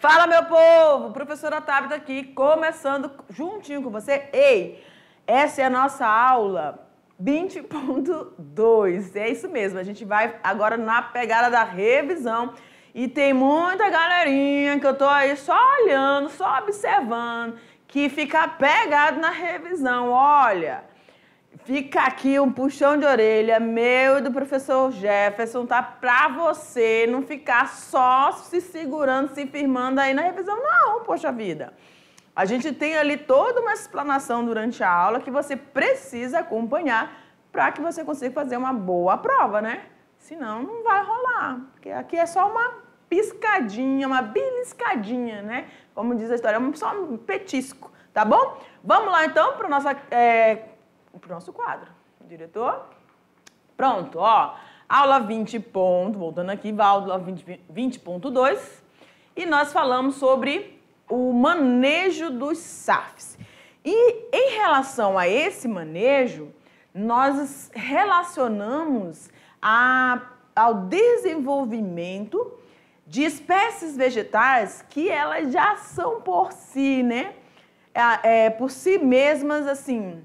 Fala, meu povo! Professora Tabita aqui, começando juntinho com você. Ei, essa é a nossa aula 20.2. É isso mesmo, a gente vai agora na pegada da revisão. E tem muita galerinha que eu tô aí só olhando, só observando, que fica pegado na revisão. Olha, fica aqui um puxão de orelha meu e do professor Jefferson, tá? Pra você não ficar só se segurando, se firmando aí na revisão, não, poxa vida. A gente tem ali toda uma explanação durante a aula que você precisa acompanhar para que você consiga fazer uma boa prova, né? Senão não vai rolar, porque aqui é só uma piscadinha, uma beliscadinha, né? Como diz a história, só um petisco, tá bom? Vamos lá então para o nosso quadro. Diretor? Pronto, ó. Aula 20 ponto, voltando aqui, aula 20.2. E nós falamos sobre o manejo dos SAFs. E em relação a esse manejo, nós relacionamos ao desenvolvimento de espécies vegetais que elas já são por si, né? Por si mesmas, assim,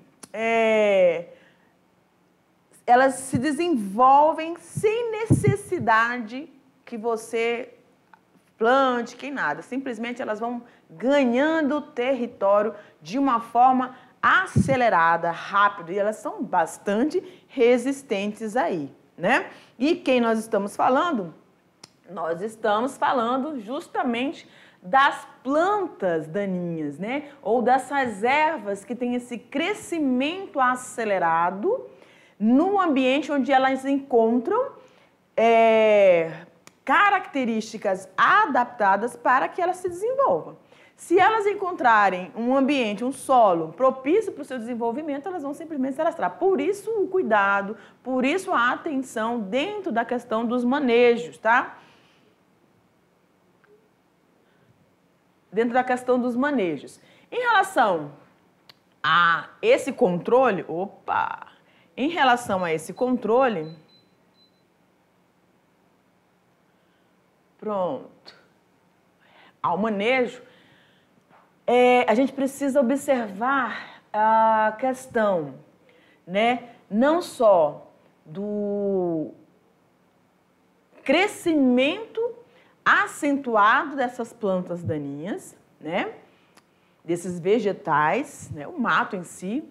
elas se desenvolvem sem necessidade que você plante, que nada. Simplesmente elas vão ganhando território de uma forma acelerada, rápida, e elas são bastante resistentes aí, né? E quem nós estamos falando? Nós estamos falando justamente das plantas daninhas, né? Ou dessas ervas que têm esse crescimento acelerado no ambiente onde elas encontram características adaptadas para que elas se desenvolvam. Se elas encontrarem um ambiente, um solo propício para o seu desenvolvimento, elas vão simplesmente se alastrar. Por isso o cuidado, por isso a atenção dentro da questão dos manejos, tá? Dentro da questão dos manejos. Em relação a esse controle, em relação a esse controle, pronto, ao manejo, a gente precisa observar a questão, né, não só do crescimento acentuado dessas plantas daninhas, né, desses vegetais, né, o mato em si,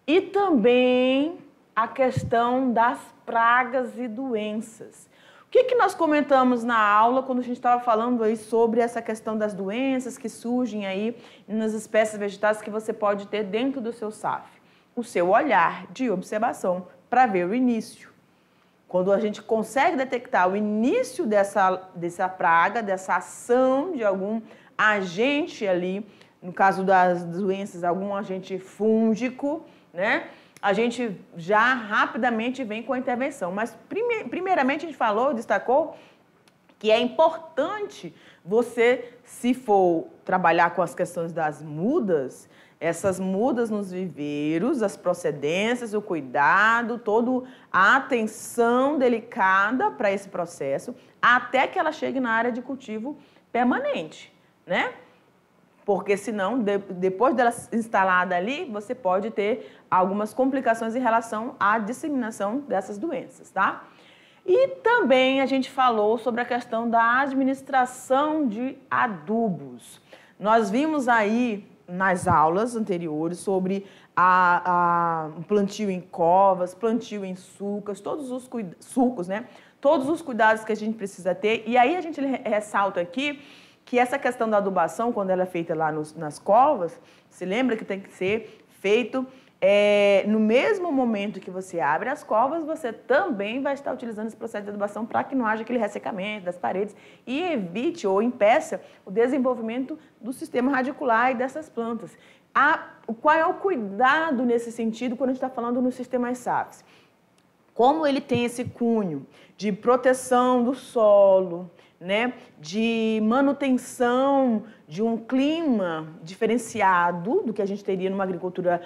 e também a questão das pragas e doenças. O que nós comentamos na aula quando a gente estava falando aí sobre essa questão das doenças que surgem aí nas espécies vegetais que você pode ter dentro do seu SAF? O seu olhar de observação para ver o início. Quando a gente consegue detectar o início dessa praga, dessa ação de algum agente ali, no caso das doenças, algum agente fúngico, né? A gente já rapidamente vem com a intervenção. Mas, primeiramente, a gente destacou que é importante você, se for trabalhar com as questões das mudas, essas mudas nos viveiros, as procedências, o cuidado, toda a atenção delicada para esse processo, até que ela chegue na área de cultivo permanente, né? Porque senão, depois dela instalada ali, você pode ter algumas complicações em relação à disseminação dessas doenças, tá? E também a gente falou sobre a questão da administração de adubos. Nós vimos aí nas aulas anteriores sobre o plantio em covas, plantio em sulcas, todos os sulcos, né? Todos os cuidados que a gente precisa ter. E aí a gente ressalta aqui que essa questão da adubação, quando ela é feita lá nas covas, se lembra que tem que ser feito no mesmo momento que você abre as covas, você também vai estar utilizando esse processo de adubação para que não haja aquele ressecamento das paredes e evite ou impeça o desenvolvimento do sistema radicular e dessas plantas. Qual é o cuidado nesse sentido quando a gente está falando nos sistemas SAFs? Como ele tem esse cunho de proteção do solo, né, de manutenção de um clima diferenciado do que a gente teria numa agricultura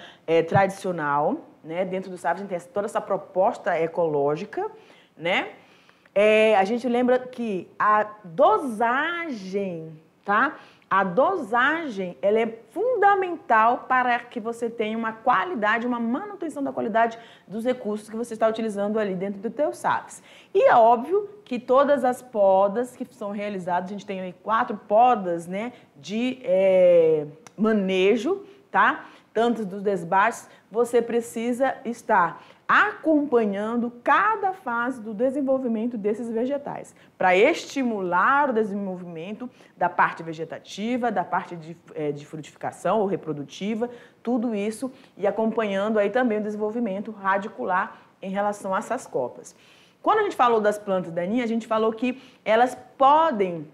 tradicional, né, dentro do SAF a gente tem toda essa proposta ecológica, né, a gente lembra que a dosagem tá? A dosagem, ela é fundamental para que você tenha uma qualidade, uma manutenção da qualidade dos recursos que você está utilizando ali dentro do teu SAFs. E é óbvio que todas as podas que são realizadas, a gente tem aí 4 podas, né, de manejo, tá? Tanto dos desbates, você precisa estar acompanhando cada fase do desenvolvimento desses vegetais, para estimular o desenvolvimento da parte vegetativa, da parte de frutificação ou reprodutiva, tudo isso, e acompanhando aí também o desenvolvimento radicular em relação a essas copas. Quando a gente falou das plantas daninhas, a gente falou que elas podem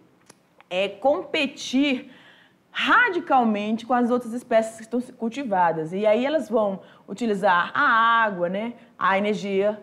competir radicalmente com as outras espécies que estão cultivadas. E aí elas vão utilizar a água, né, a energia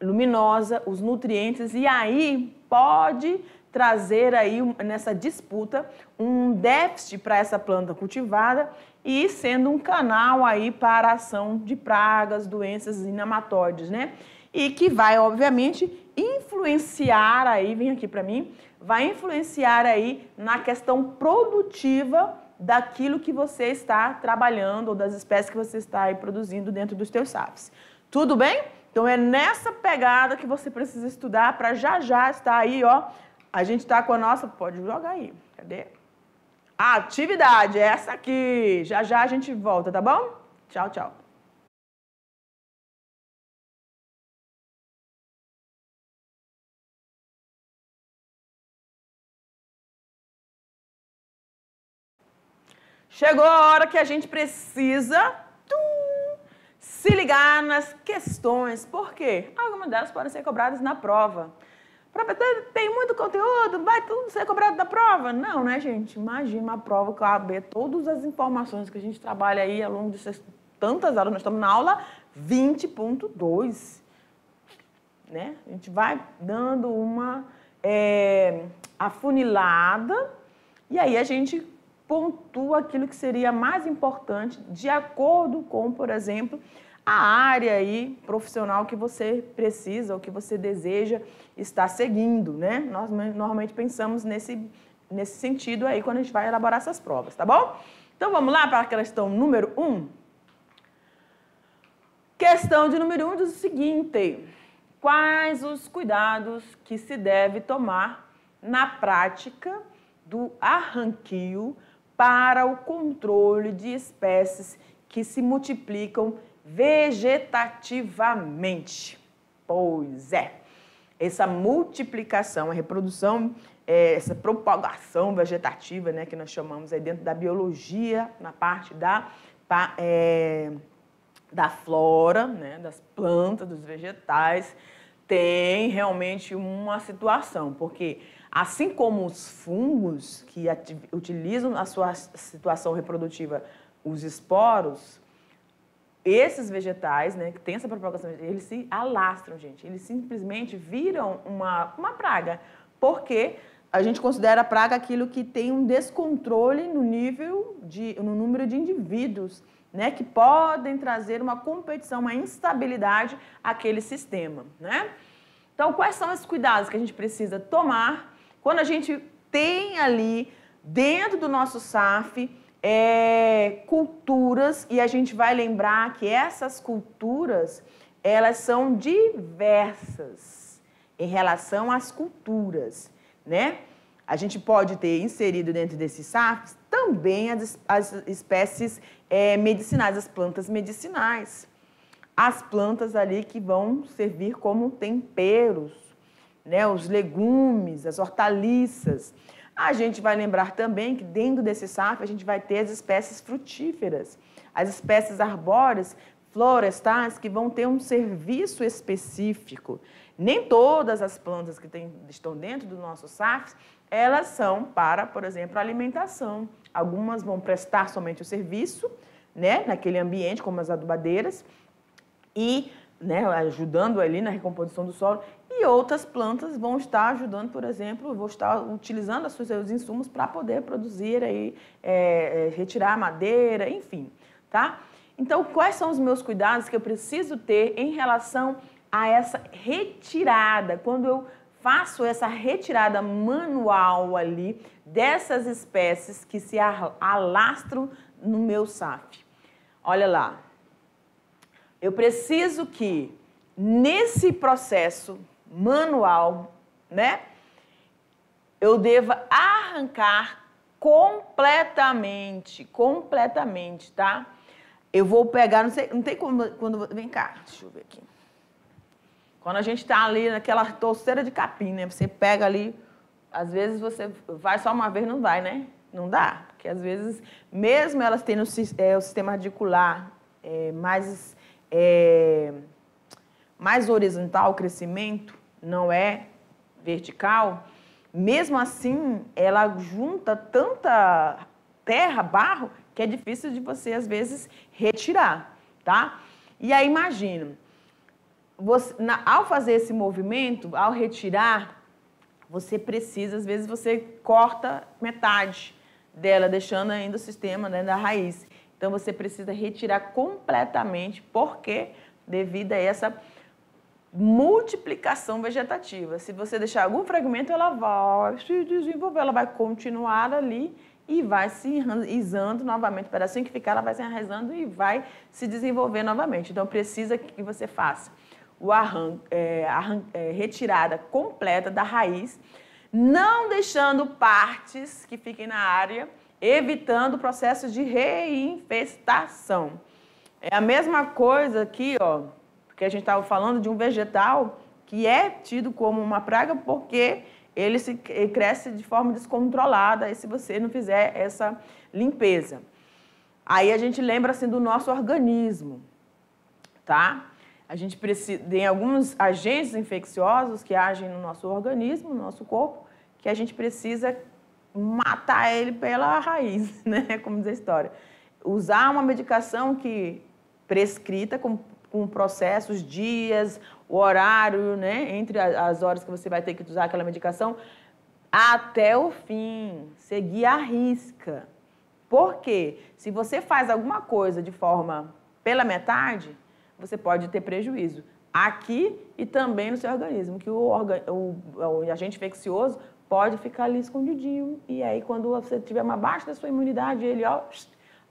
luminosa, os nutrientes, e aí pode trazer aí nessa disputa um déficit para essa planta cultivada e sendo um canal aí para a ação de pragas, doenças e nematóides, né? E que vai, obviamente, influenciar aí, vem aqui para mim, vai influenciar aí na questão produtiva daquilo que você está trabalhando ou das espécies que você está aí produzindo dentro dos teus SAFs. Tudo bem? Então é nessa pegada que você precisa estudar para já estar aí, ó. A gente está com a nossa, pode jogar aí, cadê? A atividade é essa aqui. Já a gente volta, tá bom? Tchau, tchau. Chegou a hora que a gente precisa se ligar nas questões. Por quê? Algumas delas podem ser cobradas na prova. Tem muito conteúdo, vai tudo ser cobrado na prova? Não, né, gente? Imagina uma prova que caber todas as informações que a gente trabalha aí ao longo de tantas aulas. Nós estamos na aula 20.2. Né? A gente vai dando uma afunilada e aí a gente pontua aquilo que seria mais importante de acordo com, por exemplo, a área aí profissional que você precisa ou que você deseja estar seguindo, né? Nós normalmente pensamos nesse sentido aí quando a gente vai elaborar essas provas, tá bom? Então vamos lá para a questão número 1. Questão de número 1 diz o seguinte: quais os cuidados que se deve tomar na prática do arranquio para o controle de espécies que se multiplicam vegetativamente? Pois é, essa multiplicação, a reprodução, essa propagação vegetativa, né, que nós chamamos aí dentro da biologia, na parte da flora, né, das plantas, dos vegetais, tem realmente uma situação, porque assim como os fungos que utilizam a sua situação reprodutiva, os esporos, esses vegetais, né, que têm essa propagação, eles se alastram, gente. Eles simplesmente viram uma praga, porque a gente considera praga aquilo que tem um descontrole no número de indivíduos, né, que podem trazer uma competição, uma instabilidade àquele sistema, né? Então, quais são os cuidados que a gente precisa tomar quando a gente tem ali dentro do nosso SAF culturas, e a gente vai lembrar que essas culturas, elas são diversas em relação às culturas, né? A gente pode ter inserido dentro desses SAFs também as espécies medicinais, as plantas medicinais. As plantas ali que vão servir como temperos, né? Os legumes, as hortaliças. A gente vai lembrar também que dentro desse SAF a gente vai ter as espécies frutíferas, as espécies arbóreas, florestais, que vão ter um serviço específico. Nem todas as plantas que estão dentro do nosso SAF, elas são para, por exemplo, alimentação. Algumas vão prestar somente o serviço, né, naquele ambiente, como as adubadeiras, e, né, ajudando ali na recomposição do solo, e outras plantas vão estar ajudando, por exemplo, vão estar utilizando os seus insumos para poder produzir, aí, retirar madeira, enfim, tá? Então, quais são os meus cuidados que eu preciso ter em relação a essa retirada, quando eu faço essa retirada manual ali dessas espécies que se alastram no meu SAF. Olha lá, eu preciso que nesse processo manual, né, eu deva arrancar completamente, tá? Eu vou pegar, não tem como, vem cá, deixa eu ver aqui. Quando a gente está ali naquela torceira de capim, né? Você pega ali, às vezes você vai só uma vez, não vai, né? Não dá, porque às vezes, mesmo elas tendo o sistema radicular mais horizontal, o crescimento não é vertical, mesmo assim, ela junta tanta terra, barro, que é difícil de você, às vezes, retirar, tá? E aí, imagina, ao fazer esse movimento, ao retirar, você precisa, às vezes, você corta metade dela, deixando ainda o sistema, né, da raiz. Então, você precisa retirar completamente, porque devido a essa multiplicação vegetativa. Se você deixar algum fragmento, ela vai se desenvolver, ela vai continuar ali e vai se enraizando novamente. O pedacinho que ficar, ela vai se enraizando e vai se desenvolver novamente. Então, precisa que você faça retirada completa da raiz, não deixando partes que fiquem na área, evitando processos de reinfestação. É a mesma coisa aqui, ó, porque a gente estava falando de um vegetal que é tido como uma praga porque ele cresce de forma descontrolada e se você não fizer essa limpeza. Aí a gente lembra assim do nosso organismo, tá? A gente precisa, tem alguns agentes infecciosos que agem no nosso organismo, no nosso corpo, que a gente precisa matar ele pela raiz, né? Como diz a história. Usar uma medicação que prescrita com processos, dias, o horário, né? Entre as horas que você vai ter que usar aquela medicação, até o fim, seguir à risca. Por quê? Se você faz alguma coisa de forma pela metade, você pode ter prejuízo aqui e também no seu organismo, que o agente infeccioso pode ficar ali escondidinho e aí quando você tiver uma baixa da sua imunidade, ele ó,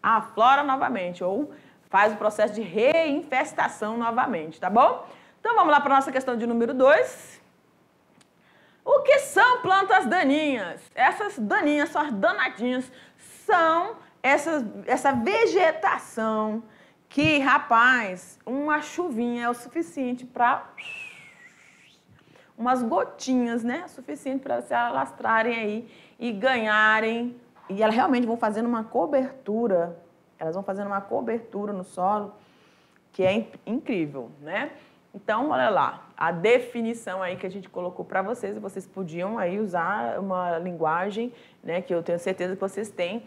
aflora novamente ou faz o processo de reinfestação novamente, tá bom? Então vamos lá para a nossa questão de número 2. O que são plantas daninhas? Essas daninhas, são as danadinhas, são essa vegetação que, rapaz, uma chuvinha é o suficiente para... umas gotinhas, né? Suficiente para se alastrarem aí e ganharem. E elas realmente vão fazendo uma cobertura, elas vão fazendo uma cobertura no solo que é incrível, né? Então, olha lá, a definição aí que a gente colocou para vocês, e vocês podiam aí usar uma linguagem, né, que eu tenho certeza que vocês têm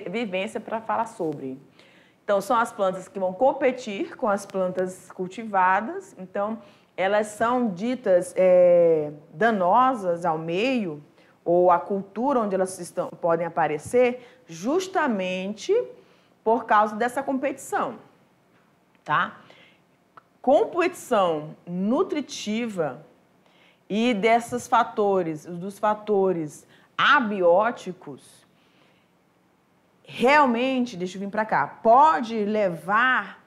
vivência para falar sobre. Então, são as plantas que vão competir com as plantas cultivadas. Então, elas são ditas danosas ao meio ou à cultura onde elas podem aparecer justamente por causa dessa competição, tá? Competição nutritiva e dos fatores abióticos, realmente, deixa eu vir para cá, pode levar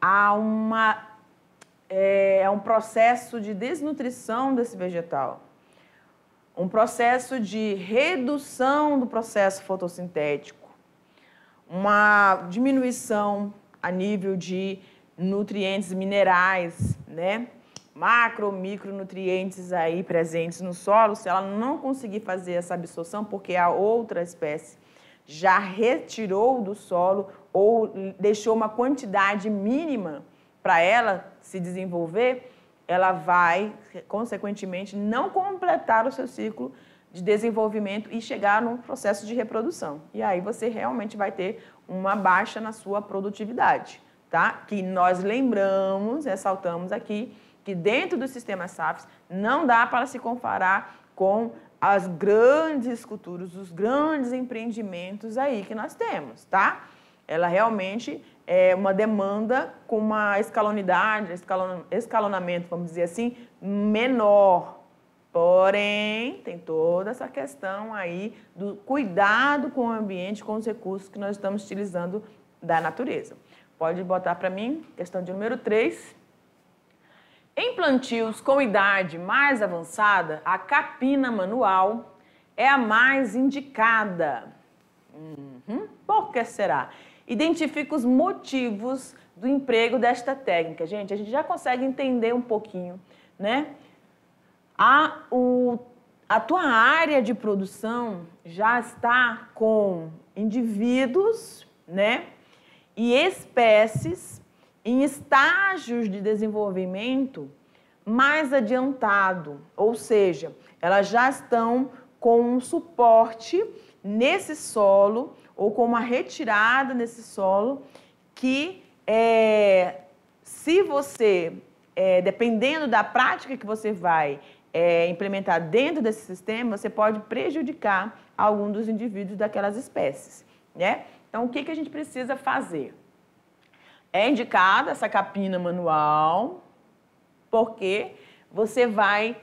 a um processo de desnutrição desse vegetal, um processo de redução do processo fotossintético, uma diminuição a nível de nutrientes minerais, né? Macro, micronutrientes aí presentes no solo, se ela não conseguir fazer essa absorção, porque a outra espécie já retirou do solo ou deixou uma quantidade mínima para ela se desenvolver, ela vai, consequentemente, não completar o seu ciclo de desenvolvimento e chegar no processo de reprodução. E aí você realmente vai ter uma baixa na sua produtividade, tá? Que nós lembramos, ressaltamos aqui, que dentro do sistema SAFs não dá para se comparar com as grandes culturas, os grandes empreendimentos aí que nós temos, tá? Ela realmente uma demanda com uma escalonamento, vamos dizer assim, menor. Porém, tem toda essa questão aí do cuidado com o ambiente, com os recursos que nós estamos utilizando da natureza. Pode botar para mim, questão de número 3. Em plantios com idade mais avançada, a capina manual é a mais indicada. Por que será? Identifica os motivos do emprego desta técnica. Gente, a gente já consegue entender um pouquinho, né? A tua área de produção já está com indivíduos, né, e espécies em estágios de desenvolvimento mais adiantado, ou seja, elas já estão com um suporte nesse solo ou com uma retirada nesse solo que, se você, dependendo da prática que você vai implementar dentro desse sistema, você pode prejudicar algum dos indivíduos daquelas espécies, né? Então, o que a gente precisa fazer? É indicada essa capina manual, porque você vai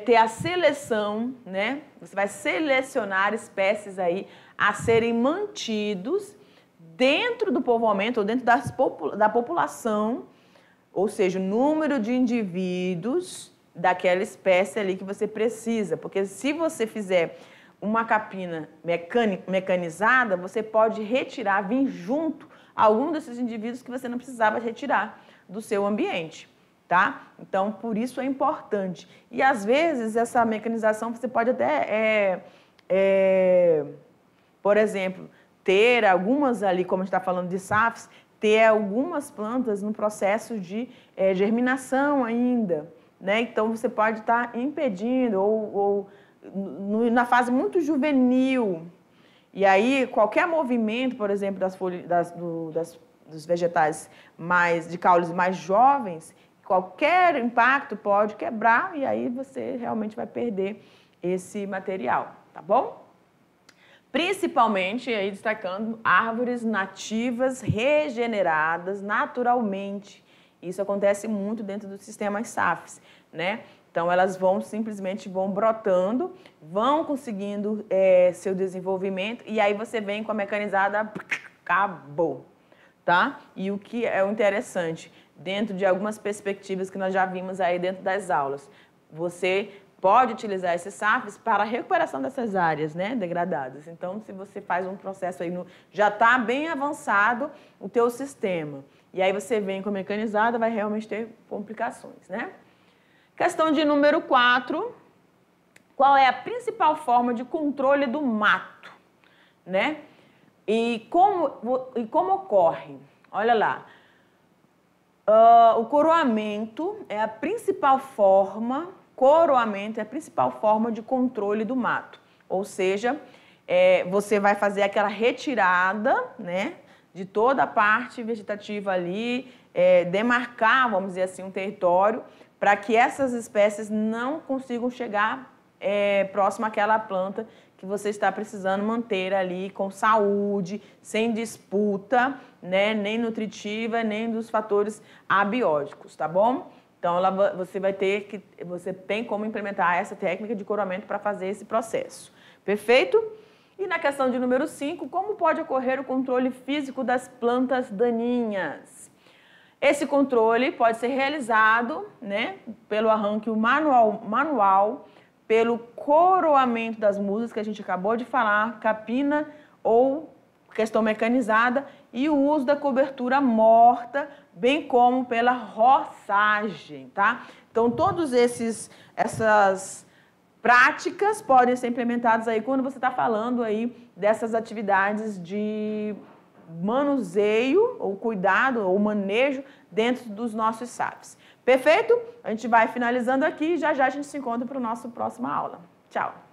ter a seleção, né? Você vai selecionar espécies aí a serem mantidos dentro do povoamento ou dentro da população, ou seja, o número de indivíduos daquela espécie ali que você precisa. Porque se você fizer uma capina mecanizada, você pode retirar, vir junto algum desses indivíduos que você não precisava retirar do seu ambiente, tá? Então, por isso é importante. E, às vezes, essa mecanização você pode até, por exemplo, ter algumas ali, como a gente está falando de SAFs, ter algumas plantas no processo de germinação ainda, né? Então, você pode estar impedindo ou na fase muito juvenil. E aí, qualquer movimento, por exemplo, dos vegetais de caules mais jovens, qualquer impacto pode quebrar e aí você realmente vai perder esse material, tá bom? Principalmente, aí destacando, árvores nativas regeneradas naturalmente. Isso acontece muito dentro dos sistemas SAFs, né? Então, elas simplesmente vão brotando, vão conseguindo seu desenvolvimento e aí você vem com a mecanizada, acabou, tá? E o que é o interessante, dentro de algumas perspectivas que nós já vimos aí dentro das aulas, você pode utilizar esses SAFs para a recuperação dessas áreas, né, degradadas. Então, se você faz um processo aí, já está bem avançado o teu sistema, e aí você vem com a mecanizada, vai realmente ter complicações, né? Questão de número 4, qual é a principal forma de controle do mato, né? E como ocorre? Olha lá, o coroamento é a principal forma de controle do mato. Ou seja, você vai fazer aquela retirada, né, de toda a parte vegetativa ali, demarcar, vamos dizer assim, um território, para que essas espécies não consigam chegar próximo àquela planta que você está precisando manter ali com saúde, sem disputa, né, nem nutritiva, nem dos fatores abióticos, tá bom? Então, você tem como implementar essa técnica de coroamento para fazer esse processo. Perfeito? E na questão de número 5, como pode ocorrer o controle físico das plantas daninhas? Esse controle pode ser realizado, né, pelo arranque manual, pelo coroamento das mudas, que a gente acabou de falar, capina ou questão mecanizada, e o uso da cobertura morta, bem como pela roçagem, tá? Então, todas essas práticas podem ser implementadas aí quando você está falando aí dessas atividades de manuseio, ou cuidado, ou manejo dentro dos nossos SAFs. Perfeito? A gente vai finalizando aqui e já a gente se encontra para a nossa próxima aula. Tchau!